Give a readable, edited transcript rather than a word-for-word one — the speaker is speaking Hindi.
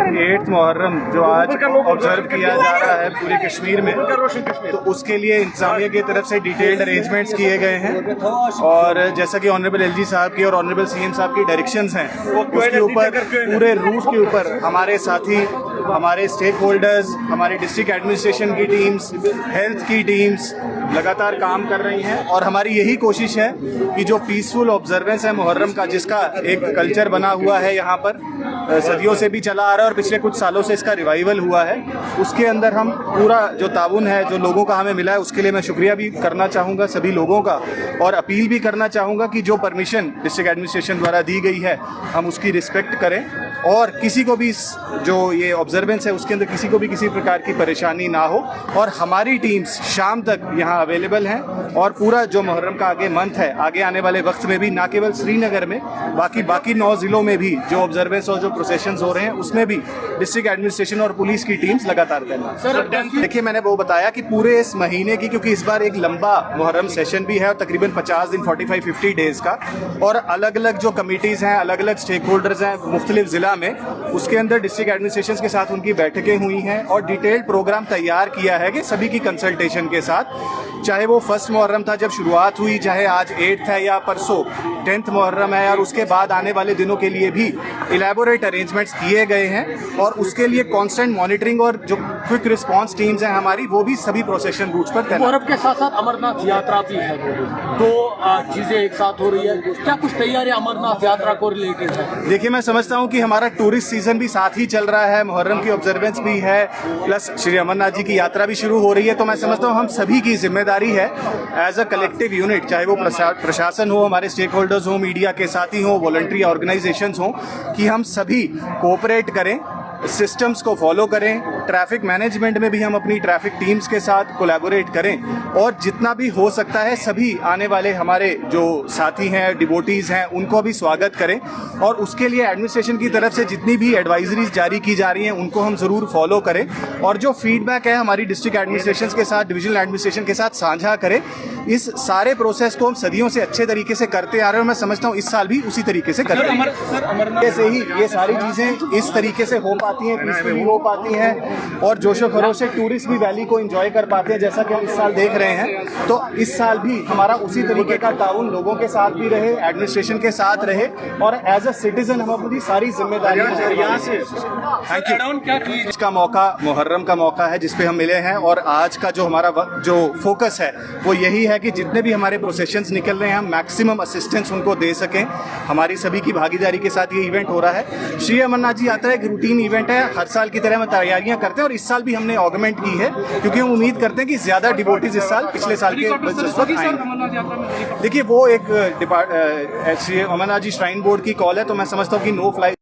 8th मुहर्रम जो आज ऑब्जर्व किया जा रहा है पूरे कश्मीर में, तो उसके लिए इंतजामिया की तरफ से डिटेल्ड अरेंजमेंट्स किए गए हैं और जैसा कि ऑनरेबल एलजी साहब की और ऑनरेबल सीएम साहब की डायरेक्शंस हैं, उसके ऊपर पूरे रूट के ऊपर हमारे साथी, हमारे स्टेक होल्डर्स, हमारी डिस्ट्रिक्ट एडमिनिस्ट्रेशन की टीम्स, हेल्थ की टीम्स लगातार काम कर रही हैं और हमारी यही कोशिश है कि जो पीसफुल ऑब्जर्वेंस है मुहर्रम का, जिसका एक कल्चर बना हुआ है यहाँ पर, सदियों से भी चला आ रहा है और पिछले कुछ सालों से इसका रिवाइवल हुआ है, उसके अंदर हम पूरा जो ताउन है, जो लोगों का हमें मिला है, उसके लिए मैं शुक्रिया भी करना चाहूँगा सभी लोगों का और अपील भी करना चाहूँगा कि जो परमिशन डिस्ट्रिक्ट एडमिनिस्ट्रेशन द्वारा दी गई है हम उसकी रिस्पेक्ट करें और किसी को भी जो ये ऑब्जर्वेंस है उसके अंदर किसी को भी किसी प्रकार की परेशानी ना हो। और हमारी टीम्स शाम तक यहाँ अवेलेबल हैं और पूरा जो मुहर्रम का आगे मंथ है, आगे आने वाले वक्त में भी ना केवल श्रीनगर में, बाकी 9 ज़िलों में भी जो ऑब्जर्वेंस और जो प्रोसेशंस हो रहे हैं उसमें भी डिस्ट्रिक्ट एडमिनिस्ट्रेशन और पुलिस की टीम्स लगातार तैनात। सर देखिए, मैंने वो बताया कि पूरे इस महीने की, क्योंकि इस बार एक लंबा मुहर्रम सेशन भी है और तकरीबन 50 दिन 45-50 डेज़ का, और अलग अलग जो कमिटीज़ हैं, अलग अलग स्टेक होल्डर्स हैं मुख्तलिफ ज़िला में, उसके अंदर डिस्ट्रिक्ट एडमिनिस्ट्रेशन के साथ उनकी बैठकें हुई हैं और डिटेल्ड प्रोग्राम तैयार किया है कि सभी की कंसल्टेशन के साथ, चाहे वो फर्स्ट मुहर्रम था जब शुरुआत हुई, चाहे आज 8th है या परसों 10th मुहर्रम है, और उसके बाद आने वाले दिनों के लिए भी इलेबोरेट अरेंजमेंट्स किए गए हैं और उसके लिए कांस्टेंट मॉनिटरिंग और जो क्विक रिस्पांस टीम्स हैं हमारी, वो भी सभी प्रोसेशन रूट्स पर तैनात। मुहर्रम के साथ साथ अमरनाथ यात्रा भी है, तो चीजें एक साथ हो रही है, क्या कुछ तैयारी अमरनाथ यात्रा को रिलेटेड है? देखिए, मैं समझता हूँ कि हमारा टूरिस्ट सीजन भी साथ ही चल रहा है, मुहर्रम की ऑब्जर्वेंस भी है, प्लस श्री अमरनाथ जी की यात्रा भी शुरू हो रही है, तो मैं समझता हूँ हम सभी की जिम्मेदारी है एज अ कलेक्टिव यूनिट, चाहे वो प्रशासन हो, हमारे स्टेक होल्डर्स हो, मीडिया के साथी हो, वॉलंटरी ऑर्गेनाइजेशंस हो, कि हम सभी कोऑपरेट करें, सिस्टम्स को फॉलो करें, ट्रैफिक मैनेजमेंट में भी हम अपनी ट्रैफिक टीम्स के साथ कोलैबोरेट करें और जितना भी हो सकता है सभी आने वाले हमारे जो साथी हैं, डिवोटीज़ हैं, उनको भी स्वागत करें और उसके लिए एडमिनिस्ट्रेशन की तरफ से जितनी भी एडवाइजरीज जारी की जा रही हैं उनको हम ज़रूर फॉलो करें और जो फीडबैक है हमारी डिस्ट्रिक्ट एडमिनिस्ट्रेशन के साथ, डिविजनल एडमिनिस्ट्रेशन के साथ साझा करें। इस सारे प्रोसेस को हम सदियों से अच्छे तरीके से करते आ रहे हैं और मैं समझता हूँ इस साल भी उसी तरीके से करेंगे। जैसे ही ये सारी चीज़ें इस तरीके से हो पाती हैं, पीसफुली हो पाती हैं और जोशो खरोश से टूरिस्ट भी वैली को एंजॉय कर पाते हैं, जैसा कि हम इस साल देख रहे हैं, तो इस साल भी हमारा उसी तरीके का ताउन लोगों के साथ भी रहे, एडमिनिस्ट्रेशन के साथ रहे और एज अ सिटीजन हम अपनी सारी जिम्मेदारी थैंक यू। आज का मौका मुहर्रम का मौका है जिसपे हम मिले हैं और आज का जो हमारा जो फोकस है वो यही है कि जितने भी हमारे प्रोसेशंस निकल रहे हैं हम मैक्सिमम असिस्टेंस उनको दे सकें। हमारी सभी की भागीदारी के साथ ये इवेंट हो रहा है। श्री अमरनाथ जी यात्रा एक रूटीन इवेंट है, हर साल की तरह हम तैयारियां करते हैं और इस साल भी हमने ऑगमेंट की है क्योंकि हम उम्मीद करते हैं कि ज्यादा डिवोटीज इस साल पिछले साल के आएंगे। देखिए, वो एक श्री अमरनाथ जी श्राइन बोर्ड की कॉल है, तो मैं समझता हूँ कि नो फ्लाई